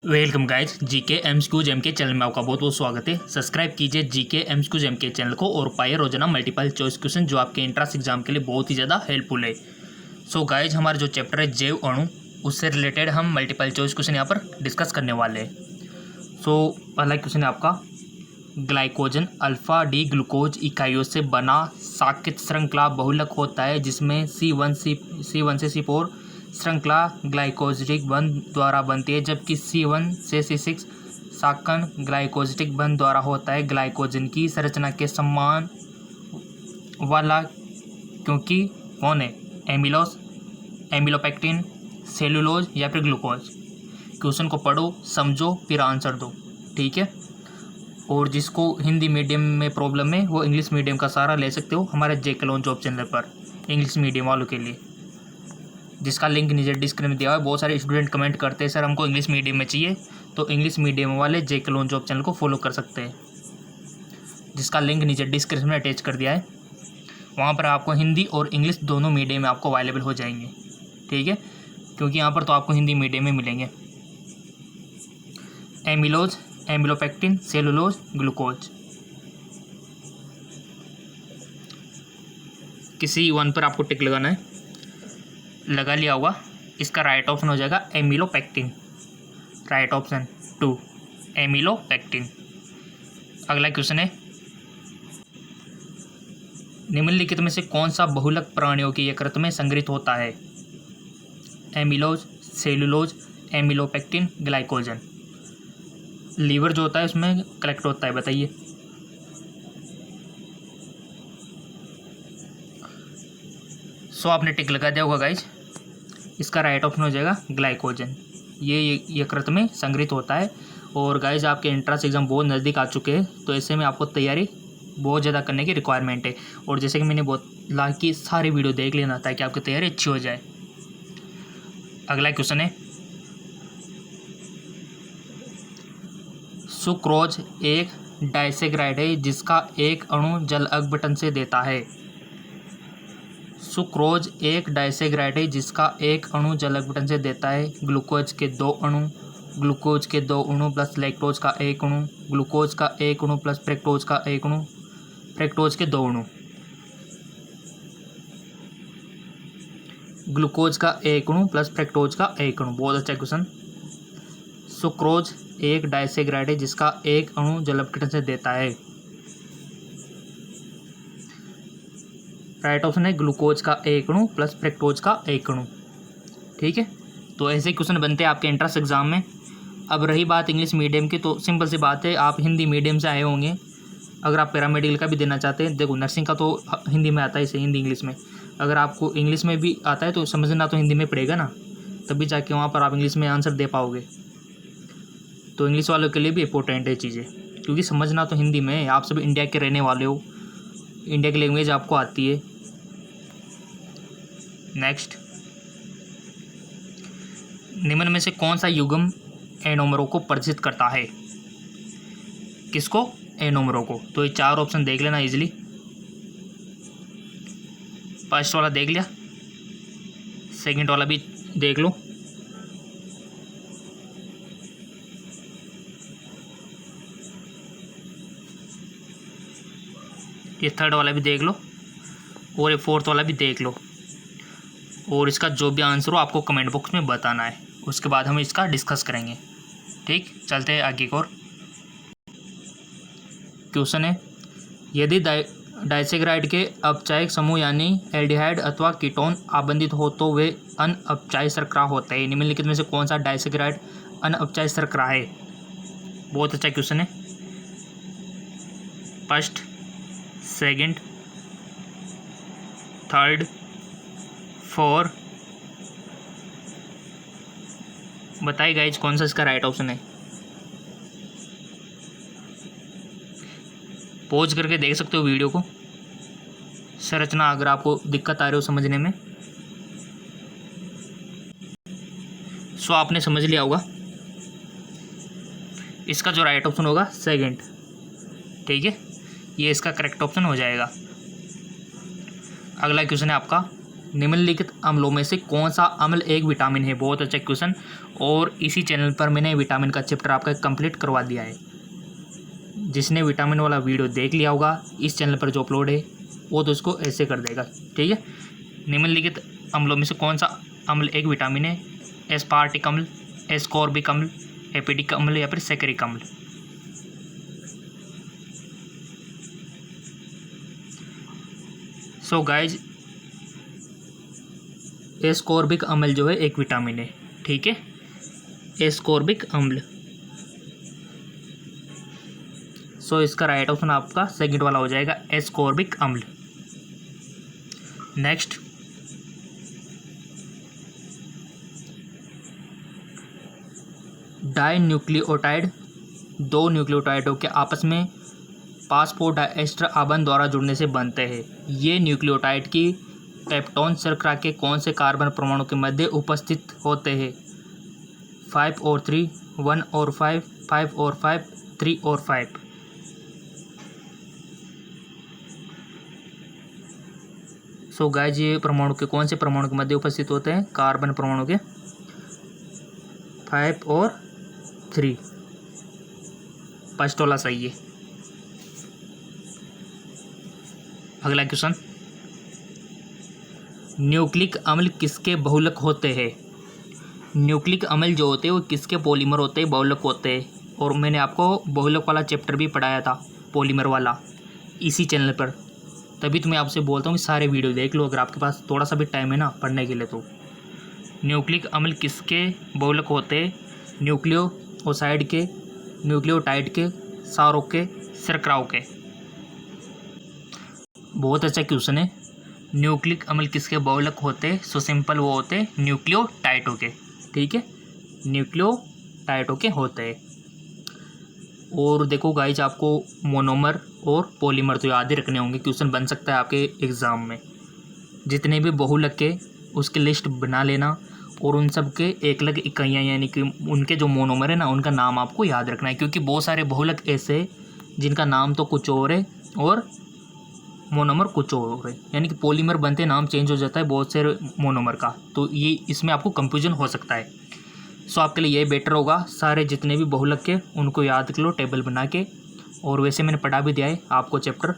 Welcome guys GK MCQs MK channel में आपका बहुत बहुत स्वागत है। सब्सक्राइब कीजिए जीके एमसीक्यूज एमके चैनल को और पाइए रोजाना मल्टीपल चॉइस क्वेश्चन जो आपके एंट्रेंस एग्जाम के लिए बहुत ही ज़्यादा हेल्पफुल है। सो गाइज हमारा जो चैप्टर है जैव अणु, उससे रिलेटेड हम मल्टीपल चॉइस क्वेश्चन यहाँ पर डिस्कस करने वाले हैं। सो पहला क्वेश्चन है आपका, ग्लाइकोजन अल्फा डी ग्लूकोज इकाइयों से बना साकेत श्रृंखला बहुलक होता है जिसमें C1 से C4 श्रृंखला ग्लाइकोजिटिक बंध द्वारा बनती है, जबकि C1 से C6 साकन ग्लाइकोजिटिक बंध द्वारा होता है। ग्लाइकोजन की संरचना के समान वाला क्योंकि कौन है? एमिलोज, एमिलोपेक्टिन, सेलुलोज या फिर ग्लूकोज। क्वेश्चन को पढ़ो, समझो, फिर आंसर दो, ठीक है। और जिसको हिंदी मीडियम में प्रॉब्लम है वो इंग्लिश मीडियम का सहारा ले सकते हो हमारे जेके लोन जॉब चैनल पर, इंग्लिश मीडियम वालों के लिए, जिसका लिंक नीचे डिस्क्रिप्शन में दिया हुआ है। बहुत सारे स्टूडेंट कमेंट करते हैं सर हमको इंग्लिश मीडियम में चाहिए, तो इंग्लिश मीडियम वाले जेके लोन जॉब चैनल को फॉलो कर सकते हैं, जिसका लिंक नीचे डिस्क्रिप्शन में अटैच कर दिया है। वहाँ पर आपको हिंदी और इंग्लिश दोनों मीडियम में आपको अवेलेबल हो जाएंगे, ठीक है, क्योंकि यहाँ पर तो आपको हिंदी मीडियम में मिलेंगे। एमिलोज, एमिलोपेक्टिन, सेलुलोज, ग्लूकोज, किसी वन पर आपको टिक लगाना है। लगा लिया होगा, इसका राइट ऑप्शन हो जाएगा एमिलोपेक्टिन, राइट ऑप्शन 2 एमिलोपेक्टिन। अगला क्वेश्चन है, निम्नलिखित में से कौन सा बहुलक प्राणियों के यकृत में संग्रहित होता है? एमिलोज, सेलुलोज, एमिलोपेक्टिन, ग्लाइकोजन। लीवर जो होता है उसमें कलेक्ट होता है, बताइए। सो आपने टिक लगा दिया होगा गाइज, इसका राइट ऑप्शन हो जाएगा ग्लाइकोजन। ये यकृत में संग्रहित होता है। और गाइज आपके एंट्रेंस एग्जाम बहुत नज़दीक आ चुके हैं, तो ऐसे में आपको तैयारी बहुत ज़्यादा करने की रिक्वायरमेंट है। और जैसे कि मैंने बोला कि सारी वीडियो देख लेना ताकि आपकी तैयारी अच्छी हो जाए। अगला क्वेश्चन है, सुक्रोज एक डाइसेग्राइड है जिसका एक अणु जल अपघटन से देता है। सुक्रोज एक डाइसेग्राइड है जिसका एक अणु जल अपघटन से देता है। ग्लूकोज के दो अणु, ग्लूकोज के दो अणु प्लस लैक्टोज का एक अणु, ग्लूकोज का एक अणु प्लस फ्रक्टोज का एक अणु, फ्रक्टोज के दो अणु, ग्लूकोज का एक अणु प्लस फ्रक्टोज का एक अणु। बहुत अच्छा क्वेश्चन। सुक्रोज एक डाइसेग्राइड है जिसका एक अणु जल अपघटन से देता है। राइट ऑप्शन है ग्लूकोज का एक अणु प्लस फ्रक्टोज का एक अणु, ठीक है। तो ऐसे क्वेश्चन बनते हैं आपके एंट्रेंस एग्जाम में। अब रही बात इंग्लिश मीडियम की, तो सिंपल सी बात है, आप हिंदी मीडियम से आए होंगे। अगर आप पैरामेडिकल का भी देना चाहते हैं, देखो नर्सिंग का तो हिंदी में आता है, इसे हिंदी इंग्लिश में। अगर आपको इंग्लिश में भी आता है तो समझना तो हिंदी में पड़ेगा ना, तभी जाके वहाँ पर आप इंग्लिश में आंसर दे पाओगे। तो इंग्लिश वालों के लिए भी इंपॉर्टेंट है चीज़ें, क्योंकि समझना तो हिंदी में है। आप सब इंडिया के रहने वाले हो, इंडिया की लैंग्वेज आपको आती है। नेक्स्ट, निम्न में से कौन सा युग्म एनोमरों को प्रदर्शित करता है? किसको? एनोमरों को। तो ये चार ऑप्शन देख लेना इजीली। फर्स्ट वाला देख लिया, सेकंड वाला भी देख लो, ये थर्ड वाला भी देख लो, और ये फोर्थ वाला भी देख लो। और इसका जो भी आंसर हो आपको कमेंट बॉक्स में बताना है, उसके बाद हम इसका डिस्कस करेंगे, ठीक। चलते हैं आगे की ओर। क्वेश्चन है, यदि डाइसेग्राइड के अपचायक समूह यानी एल्डिहाइड अथवा कीटोन आबंधित हो तो वे अनअपचायी शर्करा होते हैं। निम्नलिखित में से कौन सा डाइसेग्राइड अनअपचायी शर्करा है? बहुत अच्छा क्वेश्चन है। फर्स्ट, सेकंड, थर्ड, फोर, बताइए गाइज कौन सा इसका राइट ऑप्शन है। पॉज करके देख सकते हो वीडियो को, संरचना अगर आपको दिक्कत आ रही हो समझने में। सो आपने समझ लिया होगा, इसका जो राइट ऑप्शन होगा सेकंड, ठीक है, ये इसका करेक्ट ऑप्शन हो जाएगा। अगला क्वेश्चन है आपका, निम्नलिखित अम्लों में से कौन सा अम्ल एक विटामिन है? बहुत अच्छा क्वेश्चन। और इसी चैनल पर मैंने विटामिन का चैप्टर आपका कंप्लीट करवा दिया है। जिसने विटामिन वाला वीडियो देख लिया होगा इस चैनल पर जो अपलोड है वो तो इसको ऐसे कर देगा। ठीक है, निम्नलिखित अम्लों में से कौन सा अम्ल एक विटामिन है? एस्पार्टिक अम्ल, एस्कॉर्बिक अम्ल, एपिडिक अम्ल या फिर सैकरिक अम्ल। सो गाइज, एस्कॉर्बिक अम्ल जो है एक विटामिन है। ठीक है, एस्कॉर्बिक अम्ल। सो इसका राइट ऑप्शन आपका सेकंड वाला हो जाएगा, एस्कॉर्बिक अम्ल। नेक्स्ट, डाई न्यूक्लियोटाइड दो न्यूक्लियोटाइडों के आपस में फास्फोडाइएस्टर आबंध द्वारा जुड़ने से बनते हैं। ये न्यूक्लियोटाइड की पेप्टोन शर्करा के कौन से कार्बन परमाणु के मध्य उपस्थित होते हैं? 5 और 3, 1 और 5, 5 और 5, 3 और 5। सो गाइज, ये परमाणु के कौन से परमाणु के मध्य उपस्थित होते हैं? कार्बन परमाणु के 5 और 3। फर्स्ट वाला सही है। अगला क्वेश्चन, न्यूक्लिक अम्ल किसके बहुलक होते हैं? न्यूक्लिक अम्ल जो होते हैं वो किसके पॉलीमर होते हैं? बहुलक होते हैं। और मैंने आपको बहुलक वाला चैप्टर भी पढ़ाया था, पॉलीमर वाला, इसी चैनल पर। तभी तो मैं आपसे बोलता हूँ कि सारे वीडियो देख लो अगर आपके पास थोड़ा सा भी टाइम है ना पढ़ने के लिए। तो न्यूक्लिक अम्ल किसके बहुलक होते हैं? न्यूक्लियोसाइड के, न्यूक्लियोटाइड के, सारों के, शर्कराओं के। बहुत अच्छा क्वेश्चन है। न्यूक्लिक अम्ल किसके बहुलक होते हैं? सो सिंपल, वो होते हैं न्यूक्लियोटाइडों के। ठीक है, न्यूक्लियोटाइडों के होते हैं। और देखो गाइज, आपको मोनोमर और पॉलीमर तो याद ही रखने होंगे, क्वेश्चन बन सकता है आपके एग्ज़ाम में। जितने भी बहुलक के उसकी लिस्ट बना लेना और उन सब के एकलक इकाइयाँ यानी कि उनके जो मोनोमर है ना उनका नाम आपको याद रखना है। क्योंकि बहुत सारे बहुलक ऐसे जिनका नाम तो कुछ और है और मोनोमर कुछ और है, यानी कि पॉलीमर बनते नाम चेंज हो जाता है बहुत से मोनोमर का। तो ये इसमें आपको कंफ्यूजन हो सकता है। सो आपके लिए ये बेटर होगा, सारे जितने भी बहुलक के उनको याद कर लो टेबल बना के। और वैसे मैंने पढ़ा भी दिया है आपको चैप्टर,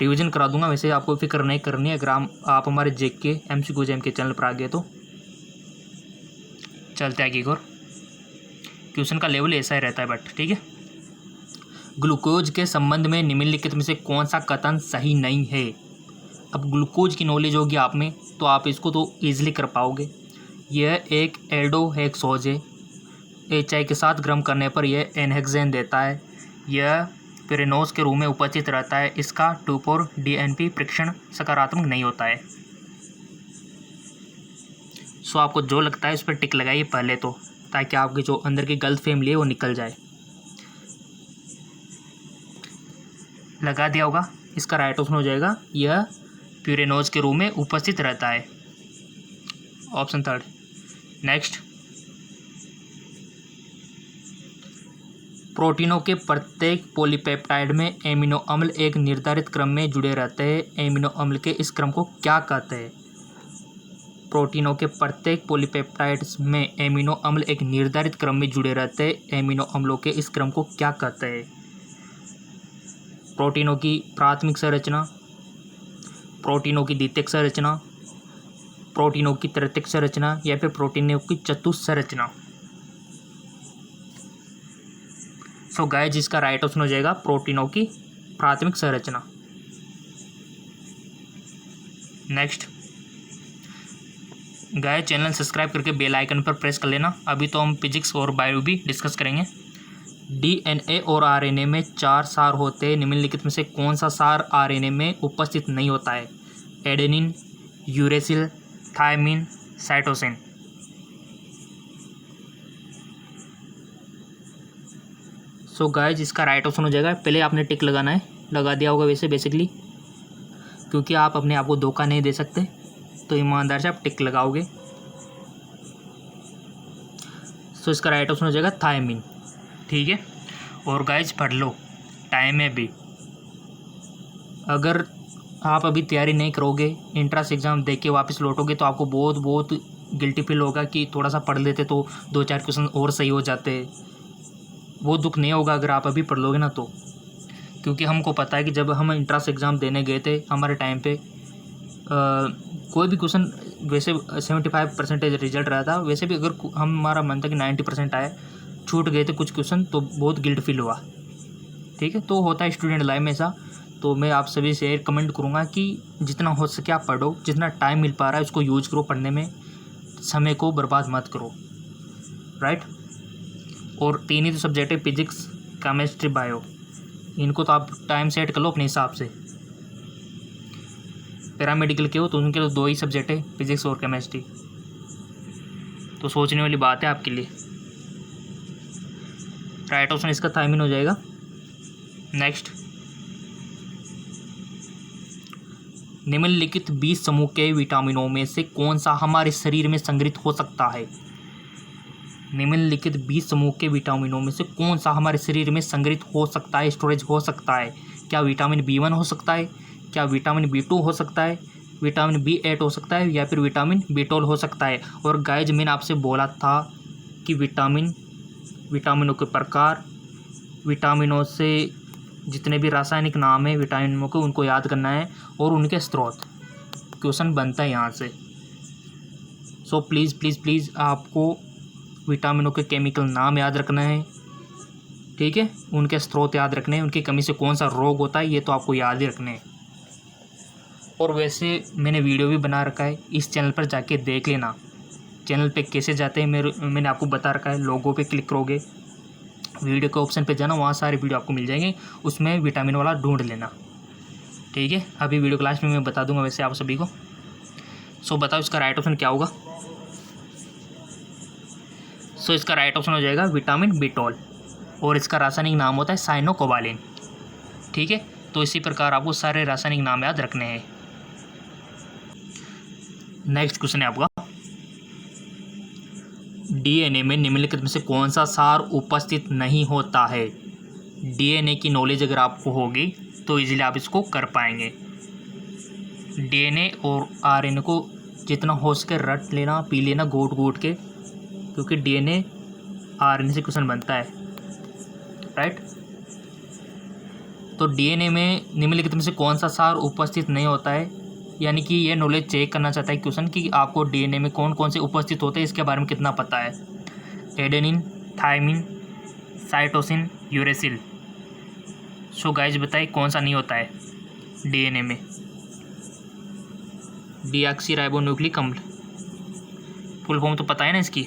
रिवीजन करा दूंगा। वैसे आपको फिक्र नहीं करनी है अगर आप हमारे JK MCQ जैम के चैनल पर आ गए तो। चलते आगे और क्वेश्चन का लेवल ऐसा ही रहता है बट ठीक है। ग्लूकोज के संबंध में निम्नलिखित में से कौन सा कथन सही नहीं है? अब ग्लूकोज की नॉलेज होगी आप में तो आप इसको तो ईजिली कर पाओगे। यह एक एल्डोहेक्सोज है। HI के साथ गर्म करने पर यह एनहेक्सेन देता है। यह पेरेनोस के रूप में उपस्थित रहता है। इसका 2,4-DNP परीक्षण सकारात्मक नहीं होता है। सो आपको जो लगता है उस पर टिक लगाइए पहले तो, ताकि आपकी जो अंदर की गलतफहमी है वो निकल जाए। लगा दिया होगा, इसका राइट ऑप्शन हो जाएगा यह प्यूरेनोज के रूप में उपस्थित रहता है, ऑप्शन 3। नेक्स्ट, प्रोटीनों के प्रत्येक पॉलीपेप्टाइड में एमिनो अम्ल एक निर्धारित क्रम में जुड़े रहते हैं। एमिनो अम्ल के इस क्रम को क्या कहते हैं? प्रोटीनों के प्रत्येक पॉलीपेप्टाइड्स में एमिनो अम्ल एक निर्धारित क्रम में जुड़े रहते हैं। एमिनो अम्लों के इस क्रम को क्या कहते हैं? प्रोटीनों की प्राथमिक संरचना, प्रोटीनों की द्वितीयक संरचना, प्रोटीनों की तृतीयक संरचना या फिर प्रोटीनों की चतुस्संरचना। सो गाइस, इसका राइट ऑप्शन हो जाएगा प्रोटीनों की प्राथमिक संरचना। नेक्स्ट गाइस, चैनल सब्सक्राइब करके बेल आइकन पर प्रेस कर लेना। अभी तो हम फिजिक्स और बायो भी डिस्कस करेंगे। DNA और RNA में 4 सार होते हैं। निम्नलिखित में से कौन सा सार RNA में उपस्थित नहीं होता है? Adenine, uracil, thymine, cytosine. So guys, इसका राइट ऑप्शन हो जाएगा, पहले आपने टिक लगाना है, लगा दिया होगा वैसे बेसिकली, क्योंकि आप अपने आप को धोखा नहीं दे सकते तो ईमानदार से आप टिक लगाओगे। सो इसका राइट ऑप्शन हो जाएगा थायमिन। ठीक है, और गाइज पढ़ लो, टाइम है भी। अगर आप अभी तैयारी नहीं करोगे, एंट्रेंस एग्ज़ाम दे के वापस लौटोगे तो आपको बहुत बहुत गिल्टी फील होगा कि थोड़ा सा पढ़ लेते तो 2-4 क्वेश्चन और सही हो जाते। वो दुख नहीं होगा अगर आप अभी पढ़ लोगे ना तो, क्योंकि हमको पता है कि जब हम एंट्रेंस एग्ज़ाम देने गए थे हमारे टाइम पे कोई भी क्वेश्चन, वैसे 75% रिजल्ट रहा था, वैसे भी अगर हमारा मन था कि 90% आए, छूट गए थे कुछ क्वेश्चन तो बहुत गिल्ट फील हुआ। ठीक है, तो होता है स्टूडेंट लाइफ में ऐसा। तो मैं आप सभी से रिकमेंड करूँगा कि जितना हो सके आप पढ़ो, जितना टाइम मिल पा रहा है उसको यूज करो पढ़ने में, समय को बर्बाद मत करो, राइट। और 3 ही तो सब्जेक्ट है, फिजिक्स, केमिस्ट्री, बायो, इनको तो आप टाइम सेट कर लो अपने हिसाब से। पैरामेडिकल के हो तो उनके तो 2 ही सब्जेक्ट है, फिजिक्स और केमिस्ट्री, तो सोचने वाली बात है आपके लिए। राइट ऑप्शन इसका थायमिन हो जाएगा। नेक्स्ट, निम्नलिखित 20 समूह के विटामिनों में से कौन सा हमारे शरीर में संग्रहित हो सकता है? निम्नलिखित 20 समूह के विटामिनों में से कौन सा हमारे शरीर में संग्रहित हो सकता है, स्टोरेज हो सकता है? क्या विटामिन B1 हो सकता है, क्या विटामिन B2 हो सकता है, विटामिन B8 हो सकता है, या फिर विटामिन B12 हो सकता है? और गाइज मैंने आपसे बोला था कि विटामिनों के प्रकार, विटामिनों से जितने भी रासायनिक नाम है विटामिनों के, उनको याद करना है और उनके स्रोत। क्वेश्चन बनता है यहाँ से। सो प्लीज़ प्लीज़ प्लीज़ आपको विटामिनों के केमिकल नाम याद रखना है, ठीक है, उनके स्रोत याद रखने हैं, उनकी कमी से कौन सा रोग होता है ये तो आपको याद ही रखने हैं। और वैसे मैंने वीडियो भी बना रखा है, इस चैनल पर जाके देख लेना। चैनल पे कैसे जाते हैं मैंने आपको बता रखा है, लोगों पे क्लिक करोगे, वीडियो के ऑप्शन पे जाना, वहाँ सारे वीडियो आपको मिल जाएंगे, उसमें विटामिन वाला ढूंढ लेना, ठीक है। अभी वीडियो क्लास में मैं बता दूंगा वैसे आप सभी को। सो बताओ इसका राइट ऑप्शन क्या होगा? सो इसका राइट ऑप्शन हो जाएगा विटामिन B12, और इसका रासायनिक नाम होता है साइनोकोबालिन, ठीक है। तो इसी प्रकार आपको सारे रासायनिक नाम याद रखने हैं। नेक्स्ट क्वेश्चन है आपका, DNA में निम्नलिखित में से कौन सा सार उपस्थित नहीं होता है? DNA की नॉलेज अगर आपको होगी तो इजीली आप इसको कर पाएंगे। DNA और RNA को जितना हो सके रट लेना, पी लेना घूट घूट के, क्योंकि DNA RNA से क्वेश्चन बनता है, राइट। तो DNA में निम्नलिखित में से कौन सा सार उपस्थित नहीं होता है, यानी कि ये नॉलेज चेक करना चाहता है क्वेश्चन कि आपको DNA में कौन कौन से उपस्थित होते हैं, इसके बारे में कितना पता है। Adenine, thymine, cytosine, uracil. So guys बताइए कौन सा नहीं होता है DNA में? डीऑक्सीराइबोन्यूक्लिक अम्ल, फुल फॉर्म तो पता है ना इसकी।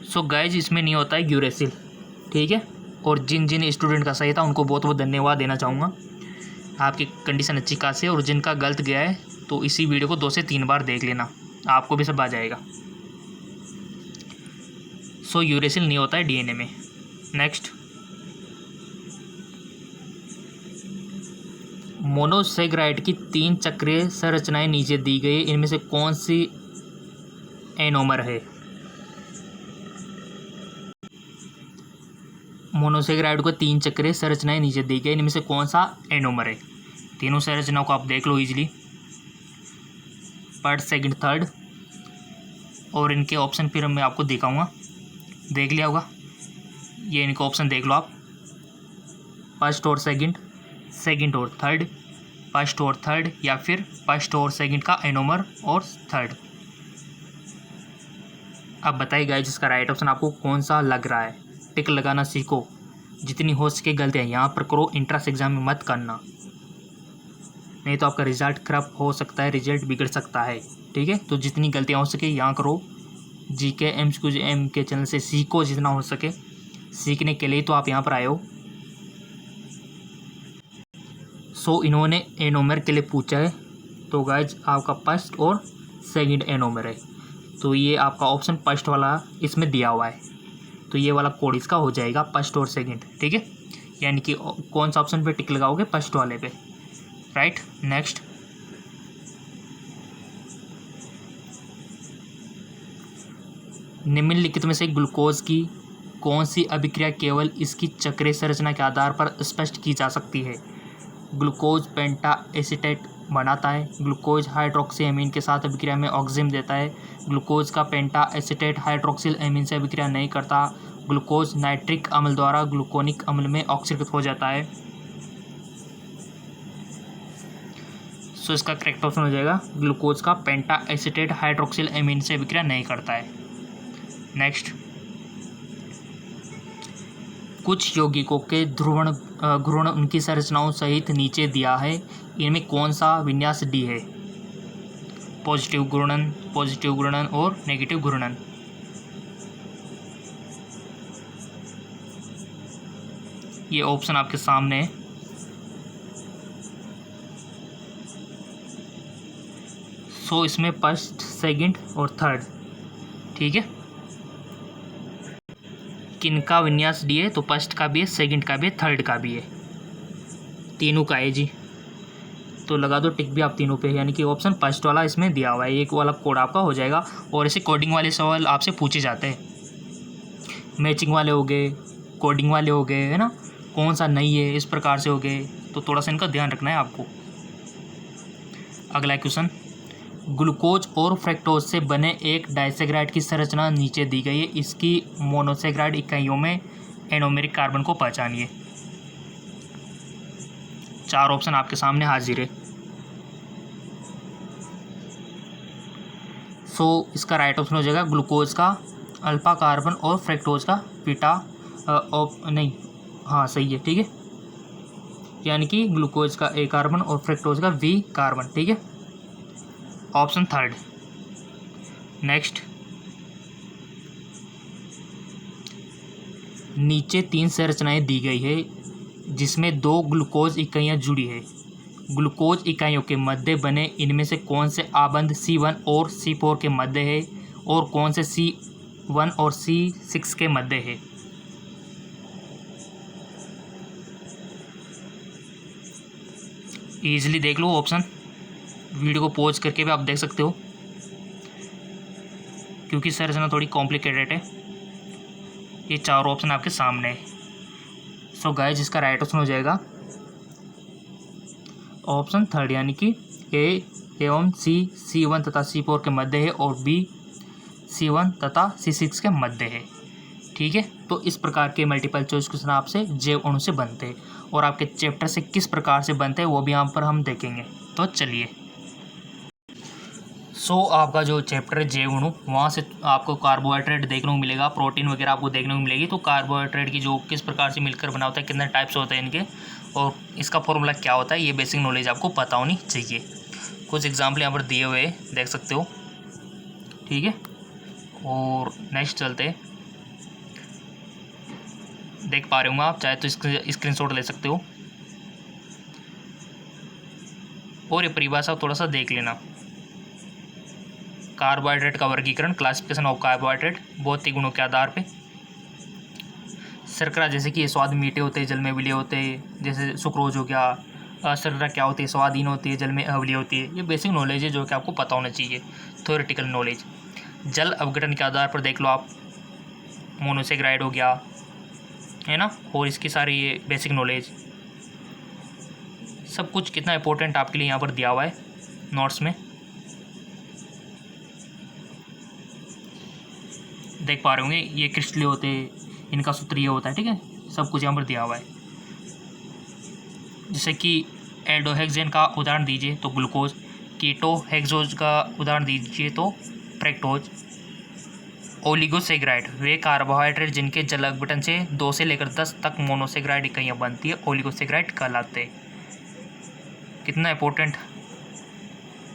सो गाइज इसमें नहीं होता है यूरेसिल, ठीक है। और जिन जिन स्टूडेंट का सही था उनको बहुत बहुत धन्यवाद देना चाहूँगा, आपकी कंडीशन अच्छी खासी है। और जिनका गलत गया है तो इसी वीडियो को 2 से 3 बार देख लेना, आपको भी सब आ जाएगा। सो यूरेसिल नहीं होता है DNA में। नेक्स्ट, मोनोसेग्राइड की 3 चक्रीय संरचनाएं नीचे दी गई, इनमें से कौन सी एनोमर है? मोनोसेग्राइड को 3 चक्रीय संरचनाएं नीचे दी गई, इनमें से कौन सा एनोमर है? तीनों संरचनाओं को आप देख लो इजीली, फर्स्ट, सेकंड, थर्ड, और इनके ऑप्शन फिर मैं आपको दिखाऊंगा, देख लिया होगा। ये इनका ऑप्शन देख लो आप, फर्स्ट और सेकंड, सेकंड और थर्ड, फर्स्ट और थर्ड, या फिर फर्स्ट और सेकंड का एनोमर और थर्ड। अब बताइए गाइस इसका राइट ऑप्शन आपको कौन सा लग रहा है? टिक लगाना सीखो, जितनी हो सके गलतियाँ यहाँ पर करो, एंट्रेंस एग्जाम में मत करना, नहीं तो आपका रिजल्ट खराब हो सकता है, रिजल्ट बिगड़ सकता है, ठीक है। तो जितनी गलतियाँ हो सके यहाँ करो, GK MSQ के चैनल से सीखो जितना हो सके, सीखने के लिए तो आप यहाँ पर आए हो। सो इन्होंने एनोमर के लिए पूछा है, तो गाइज आपका फर्स्ट और सेकंड एनोमर है, तो ये आपका ऑप्शन फर्स्ट वाला इसमें दिया हुआ है, तो ये वाला कोड इसका हो जाएगा फर्स्ट और सेकंड, ठीक है। यानी कि कौन सा ऑप्शन पे टिक लगाओगे? फर्स्ट वाले पे, राइट। नेक्स्ट, निम्नलिखित में से ग्लूकोज की कौन सी अभिक्रिया केवल इसकी चक्रीय संरचना के आधार पर स्पष्ट की जा सकती है? ग्लूकोज पेंटा एसीटेट बनाता है। ग्लूकोज हाइड्रोक्सी एमीन के साथ अभिक्रिया में ऑक्सीजन देता है। ग्लूकोज का पेंटा एसीटेट हाइड्रोक्सिल एमीन से अभिक्रिया नहीं करता। ग्लूकोज नाइट्रिक अम्ल द्वारा ग्लूकोनिक अम्ल में ऑक्सीकृत हो जाता है। सो इसका करेक्ट ऑप्शन हो जाएगा ग्लूकोज का पेंटा एसीटेट हाइड्रोक्सिल एमीन से अभिक्रिया नहीं करता है। नेक्स्ट, कुछ यौगिकों के घूर्ण उनकी संरचनाओं सहित नीचे दिया है, इनमें कौन सा विन्यास डी है? पॉजिटिव घूर्णन और नेगेटिव घूर्णन। ये ऑप्शन आपके सामने है। सो इसमें फर्स्ट, सेकंड और थर्ड, ठीक है। किनका विन्यास डी है? तो फर्स्ट का भी है, सेकंड का भी है, थर्ड का भी है, तीनों का है जी। तो लगा दो टिक भी आप तीनों पे, यानी कि ऑप्शन फर्स्ट वाला इसमें दिया हुआ है। एक वाला कोड आपका हो जाएगा। और ऐसे कोडिंग वाले सवाल आपसे पूछे जाते हैं, मैचिंग वाले हो गए, कोडिंग वाले हो गए, है ना, कौन सा नहीं है, इस प्रकार से हो गए। तो थोड़ा सा इनका ध्यान रखना है आपको। अगला क्वेश्चन, ग्लूकोज और फ्रक्टोज से बने एक डाइसेग्राइड की संरचना नीचे दी गई है, इसकी मोनोसेग्राइड इकाइयों में एनोमेरिक कार्बन को पहचानिए। चार ऑप्शन आपके सामने हाजिर है। सो इसका राइट ऑप्शन हो जाएगा ग्लूकोज का अल्फा कार्बन और फ्रक्टोज का बीटा सही है, ठीक है। यानी कि ग्लूकोज का ए कार्बन और फ्रक्टोज का वी कार्बन, ठीक है, ऑप्शन थर्ड। नेक्स्ट, नीचे 3 संरचनाएं दी गई है जिसमें 2 ग्लूकोज इकाइयां जुड़ी है। ग्लूकोज इकाइयों के मध्य बने इनमें से कौन से आबंध C1 और C4 के मध्य है और कौन से C1 और C6 के मध्य है? ईजिली देख लो ऑप्शन, वीडियो को पॉज करके भी आप देख सकते हो, क्योंकि संरचना थोड़ी कॉम्प्लिकेटेड है। ये 4 ऑप्शन आपके सामने है। सो गाइस, इसका राइट ऑप्शन हो जाएगा ऑप्शन थर्ड, यानी कि ए एवं C1 तथा C4 के मध्य है और B C1 तथा C6 के मध्य है, ठीक है। तो इस प्रकार के मल्टीपल चॉइस क्वेश्चन आपसे जैव अणु से बनते हैं, और आपके चैप्टर से किस प्रकार से बनते हैं वो भी यहाँ पर हम देखेंगे। तो चलिए, सो आपका जो चैप्टर है जैव अणु, वहाँ से आपको कार्बोहाइड्रेट देखने को मिलेगा, प्रोटीन वगैरह आपको देखने को मिलेगी। तो कार्बोहाइड्रेट की जो किस प्रकार से मिलकर बना होता है, कितने टाइप्स होते हैं इनके, और इसका फॉर्मूला क्या होता है, ये बेसिक नॉलेज आपको पता होनी चाहिए। कुछ एग्जाम्पल यहाँ पर दिए हुए देख सकते हो, ठीक है। और नेक्स्ट चलते हैं, देख पा रहे होंगे आप, चाहे तो स्क्रीनशॉट ले सकते हो और ये परिभाषा थोड़ा सा देख लेना। कार्बोहाइड्रेट का वर्गीकरण, क्लासिफिकेशन ऑफ कार्बोहाइड्रेट, भौतिक गुणों के आधार पे। शर्करा, जैसे कि ये स्वाद मीठे होते हैं, जल में अम्लीय होते हैं, जैसे सुक्रोज हो गया। शर्करा क्या होती है? स्वादहीन होती है, जल में अम्लीय होती है। ये बेसिक नॉलेज है जो कि आपको पता होना चाहिए, थ्योरेटिकल नॉलेज। जल अपघटन के आधार पर देख लो आप, मोनोसेग्राइड हो गया, है ना, और इसकी सारी ये बेसिक नॉलेज, सब कुछ कितना इंपॉर्टेंट आपके लिए यहाँ पर दिया हुआ है नोट्स में, देख पा रहे होंगे। ये क्रिस्टलीय होते हैं, इनका सूत्र ये होता है, ठीक है, सब कुछ यहाँ पर दिया हुआ है। जैसे कि एल्डोहेक्सेन का उदाहरण दीजिए तो ग्लूकोज, कीटोहेक्सोज का उदाहरण दीजिए तो फ्रक्टोज। ओलिगोसेग्राइड, वे कार्बोहाइड्रेट जिनके जल अपघटन से 2 से लेकर 10 तक मोनोसेग्राइड इकाइयाँ बनती है, ओलिगोसेग्राइड कहलाते हैं। कितना इंपॉर्टेंट।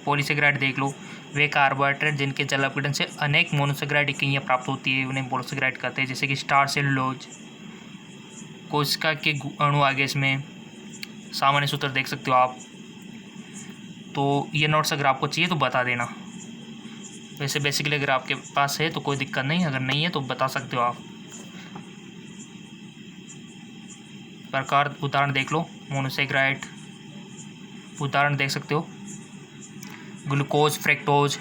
पॉलीसेग्राइड देख लो, वे कार्बोहाइड्रेट जिनके जल अपघटन से अनेक मोनोसेग्राइड इकाइयाँ प्राप्त होती है, उन्हें मोनोसेग्राइड कहते हैं। जैसे कि स्टार्च सेलुलोज, कोशिका के अणु आगे इसमें सामान्य सूत्र देख सकते हो आप। तो ये नोट्स अगर आपको चाहिए तो बता देना। वैसे बेसिकली अगर आपके पास है तो कोई दिक्कत नहीं, अगर नहीं है तो बता सकते हो आप। प्रकार उदाहरण देख लो, मोनोसेग्राइड उदाहरण देख सकते हो, ग्लूकोज, फ्रक्टोज।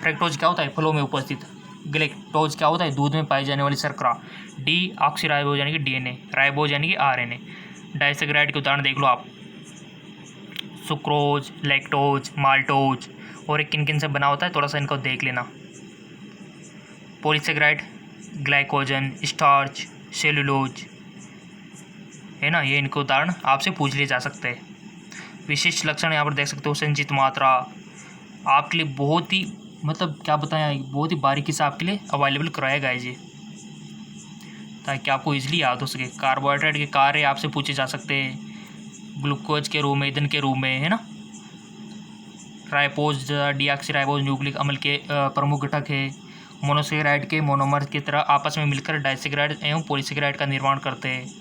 फ्रक्टोज क्या होता है? फलों में उपस्थित। ग्लैक्टोज क्या होता है? दूध में पाई जाने वाली शर्करा। डी ऑक्सीराइबोज यानी कि DNA, राइबोज यानी कि RNA। डाइसेग्राइड के उदाहरण देख लो आप, सुक्रोज, लैक्टोज, माल्टोज और एक किन किन से बना होता है थोड़ा सा इनको देख लेना। पॉलीसेकेराइड, ग्लाइकोजन, स्टार्च, सेलुलोज है ना, ये इनको उदाहरण आपसे पूछ लिए जा सकते हैं। विशिष्ट लक्षण यहाँ पर देख सकते हो, संचित मात्रा आपके लिए बहुत ही मतलब क्या बताएं, बहुत ही बारीकी से आपके लिए अवेलेबल कराया गया है जी, ताकि आपको इजीली याद हो सके। कार्बोहाइड्रेट के कार्य आपसे पूछे जा सकते हैं, ग्लूकोज के रूप में, ईंधन के रूप में, है ना। राइबोज, डीऑक्सीराइबोज न्यूक्लिक अम्ल के प्रमुख घटक है। मोनोसेकेराइड के मोनोमर की तरह आपस में मिलकर डाइसेकेराइड एवं पॉलीसेकेराइड का निर्माण करते हैं।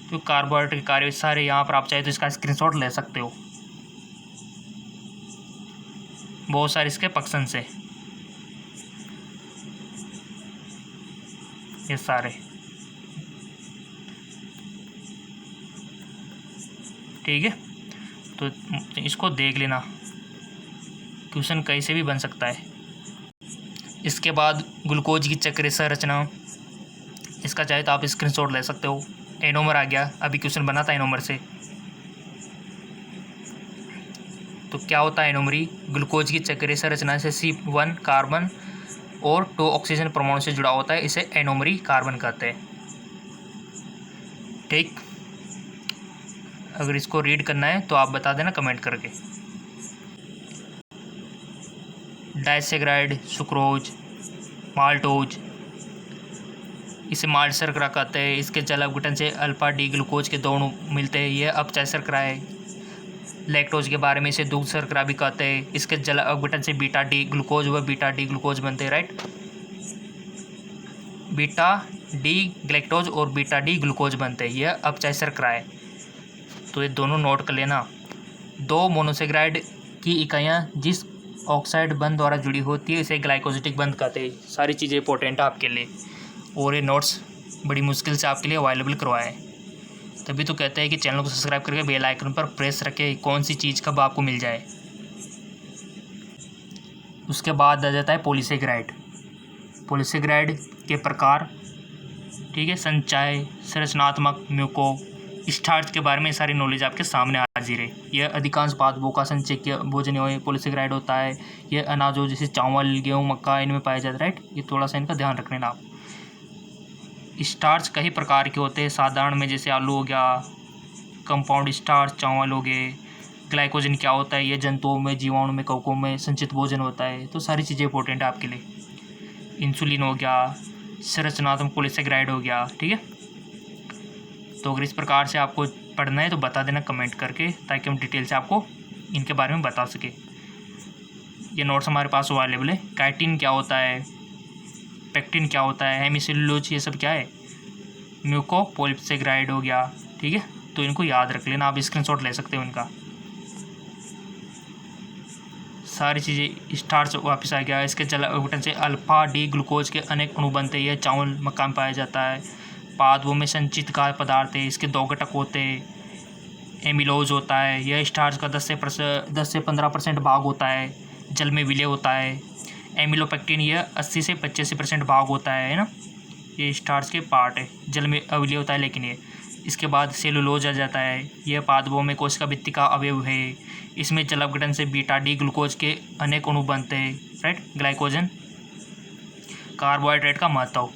तो कार्बोहाइड्रेट के कार्य सारे यहाँ पर आप चाहे तो इसका स्क्रीनशॉट ले सकते हो, बहुत सारे इसके फंक्शंस है ये सारे, ठीक है। तो इसको देख लेना, क्वेश्चन कहीं से भी बन सकता है। इसके बाद ग्लूकोज की चक्रीय संरचना, इसका चाहे तो आप स्क्रीनशॉट ले सकते हो। एनोमर आ गया, अभी क्वेश्चन बना था एनोमर से। तो क्या होता है एनोमरी? ग्लूकोज की चक्रीय संरचना से C1 कार्बन और 2 ऑक्सीजन परमाणु से जुड़ा होता है, इसे एनोमरी कार्बन कहते हैं, ठीक। अगर इसको रीड करना है तो आप बता देना कमेंट करके। डाइसेकेराइड, सुक्रोज, माल्टोज, इसे माल्ट शर्करा कहते हैं। इसके जल अपघटन से अल्फा डी ग्लूकोज के दो अणु मिलते हैं, यह अपचायी शर्करा है। लैक्टोज के बारे में इसे दुग्ध शर्करा भी कहते हैं। इसके जल अपघटन से बीटा डी ग्लूकोज व बीटा डी ग्लूकोज बनते हैं, राइट। बीटा डी ग्लैक्टोज और बीटा डी ग्लूकोज बनते हैं, यह अपचायी शर्करा है। तो ये दोनों नोट कर लेना। 2 मोनोसेकेराइड की इकाइयाँ जिस ऑक्साइड बंध द्वारा जुड़ी होती है इसे ग्लाइकोसिटिक बंध कहते हैं। सारी चीज़ें इंपॉर्टेंट है आपके लिए, और ये नोट्स बड़ी मुश्किल से आपके लिए अवेलेबल करवाए, तभी तो कहते हैं कि चैनल को सब्सक्राइब करके बेल आइकन पर प्रेस रखें, कौन सी चीज़ कब आपको मिल जाए। उसके बाद आ जाता है पॉलीसेकेराइड। पॉलीसेकेराइड के प्रकार, ठीक है, संचय, संरचनात्मक, म्यूको, स्टार्च के बारे में सारी नॉलेज आपके सामने हाजिर है। यह अधिकांश पादपों का संचय भोजन पॉलीसेकेराइड होता है। यह अनाजों जैसे चावल, गेहूँ, मक्का इनमें पाया जाता है, राइट। ये थोड़ा सा इनका ध्यान रख लेना आप। स्टार्च कई प्रकार के होते हैं, साधारण में जैसे आलू हो गया, कंपाउंड स्टार्च चावल हो गए। ग्लाइकोजन क्या होता है? ये जंतुओं में, जीवाणु में, कवकों में संचित भोजन होता है। तो सारी चीज़ें इंपॉर्टेंट है आपके लिए। इंसुलिन हो गया, संरचनात्मक पॉलीसेकेराइड हो गया, ठीक है। तो अगर इस प्रकार से आपको पढ़ना है तो बता देना कमेंट करके, ताकि हम डिटेल से आपको इनके बारे में बता सके। ये नोट्स हमारे पास अवेलेबल है। काइटिन क्या होता है, पेक्टिन क्या होता है, हेमिसेलुलोज, ये सब क्या है, म्यूको पॉलीसेकेराइड हो गया, ठीक है। तो इनको याद रख लेना, आप स्क्रीनशॉट ले सकते हो इनका। सारी चीज़ें। स्टार्च वापस आ गया, इसके जल अपघटन से अल्फा डी ग्लूकोज के अनेक अणु बनते हैं। यह चावल, मक्का में पाया जाता है। पादपों में संचित खाद्य पदार्थ है, इसके 2 घटक होते हैं। एमिलोज होता है, यह स्टार्च का 10 से 15% भाग होता है, जल में विलय होता है। एमिलोपेक्टिन यह 80 से 85% भाग होता है ना, ये स्टार्च के पार्ट है, जल में अविलय होता है लेकिन ये। इसके बाद सेलुलोज आ जाता है, यह पादपों में कोशिका भित्ति का अवयव है। इसमें जल अपघटन से बीटा डी ग्लूकोज के अनेक अणु बनते हैं, राइट। ग्लाइकोजन। कार्बोहाइड्रेट का महत्व,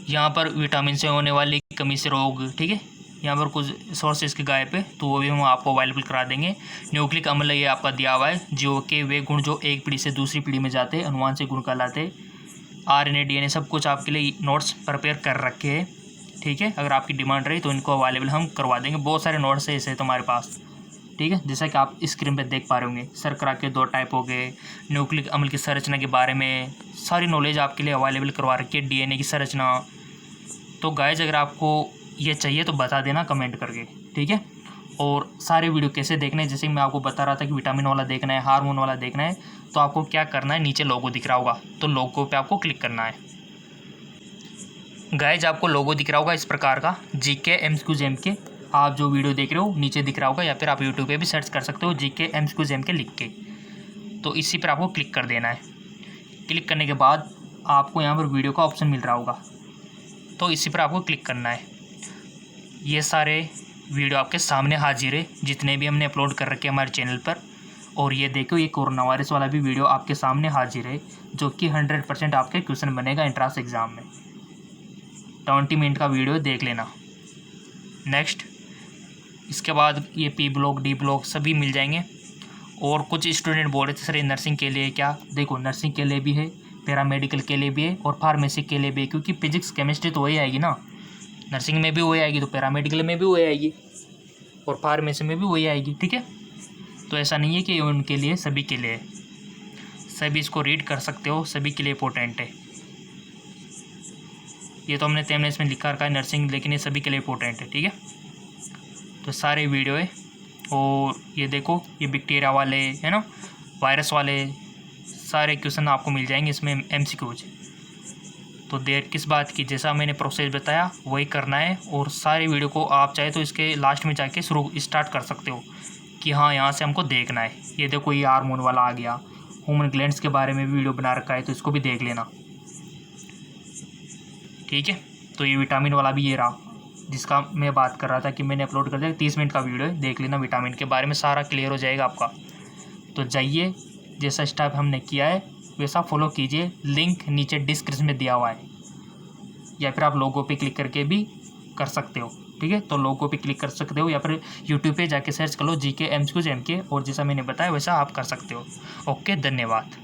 यहाँ पर विटामिन से होने वाली कमी से रोग, ठीक है। यहाँ पर कुछ सोर्सेज के गायब है, तो वो भी हम आपको अवेलेबल करा देंगे। न्यूक्लिक अम्ल ये आपका दिया हुआ है, जो कि वे गुण जो एक पीढ़ी से दूसरी पीढ़ी में जाते हैं, अनुवांशिक गुण कहलाते। RNA DNA सब कुछ आपके लिए नोट्स प्रिपेयर कर रखे हैं, ठीक है। अगर आपकी डिमांड रही तो इनको अवेलेबल हम करवा देंगे। बहुत सारे नोट्स है इसे तुम्हारे पास, ठीक है। जैसा कि आप स्क्रीन पर देख पा रहे होंगे, शर्करा के 2 टाइप हो गए, न्यूक्लिक अम्ल की संरचना के बारे में सारी नॉलेज आपके लिए अवेलेबल करवा रखी है, DNA की संरचना। तो गाइज अगर आपको ये चाहिए तो बता देना कमेंट करके, ठीक है। और सारे वीडियो कैसे देखने हैं, जैसे मैं आपको बता रहा था कि विटामिन वाला देखना है, हार्मोन वाला देखना है, तो आपको क्या करना है, नीचे लोगो दिख रहा होगा, तो लोगो पे आपको क्लिक करना है। गाइज आपको लोगो दिख रहा होगा इस प्रकार का, GK MCQs MK। आप जो वीडियो देख रहे हो नीचे दिख रहा होगा, या फिर आप यूट्यूब पे भी सर्च कर सकते हो GK MCQs MK लिख के। तो इसी पर आपको क्लिक कर देना है। क्लिक करने के बाद आपको यहाँ पर वीडियो का ऑप्शन मिल रहा होगा, तो इसी पर आपको क्लिक करना है। ये सारे वीडियो आपके सामने हाजिर है, जितने भी हमने अपलोड कर रखे हमारे चैनल पर। और ये देखो, ये कोरोना वायरस वाला भी वीडियो आपके सामने हाजिर है, जो कि 100% आपके क्वेश्चन बनेगा एंट्रेंस एग्ज़ाम में। 20 मिनट का वीडियो देख लेना। नेक्स्ट, इसके बाद ये पी ब्लॉक, डी ब्लॉक सभी मिल जाएंगे। और कुछ स्टूडेंट बोल रहे थे सर ये नर्सिंग के लिए क्या? देखो, नर्सिंग के लिए भी है, पैरामेडिकल के लिए भी है और फार्मेसी के लिए भी है, क्योंकि फिजिक्स केमिस्ट्री तो वही आएगी ना। नर्सिंग में भी वही आएगी तो पैरामेडिकल में भी वही आएगी और फार्मेसी में भी वही आएगी, ठीक है। तो ऐसा नहीं है कि उनके लिए, सभी के लिए है। सभी इसको रीड कर सकते हो, सभी के लिए इंपॉर्टेंट है। ये तो हमने तेमने इसमें लिखा रखा है नर्सिंग, लेकिन ये सभी के लिए इंपॉर्टेंट है, ठीक है। तो सारे वीडियो है। और ये देखो, ये बैक्टीरिया वाले है ना, वायरस वाले सारे क्वेश्चन आपको मिल जाएंगे इसमें MCQs। तो देर किस बात की, जैसा मैंने प्रोसेस बताया वही करना है। और सारे वीडियो को आप चाहे तो इसके लास्ट में जाके स्टार्ट कर सकते हो कि हाँ यहाँ से हमको देखना है। ये देखो, ये हार्मोन वाला आ गया, ह्यूमन ग्लैंड्स के बारे में भी वीडियो बना रखा है, तो इसको भी देख लेना, ठीक है। तो ये विटामिन वाला भी ये रहा, जिसका मैं बात कर रहा था कि मैंने अपलोड कर दिया। 30 मिनट का वीडियो है, देख लेना। विटामिन के बारे में सारा क्लियर हो जाएगा आपका। तो जाइए, जैसा स्टेप हमने किया है वैसा फॉलो कीजिए। लिंक नीचे डिस्क्रिप्शन में दिया हुआ है, या फिर आप लोगों पे क्लिक करके भी कर सकते हो, ठीक है। तो लोगों पे क्लिक कर सकते हो, या फिर यूट्यूब पे जाके सर्च कर लो GK MCQs MK, और जैसा मैंने बताया वैसा आप कर सकते हो। ओके, धन्यवाद।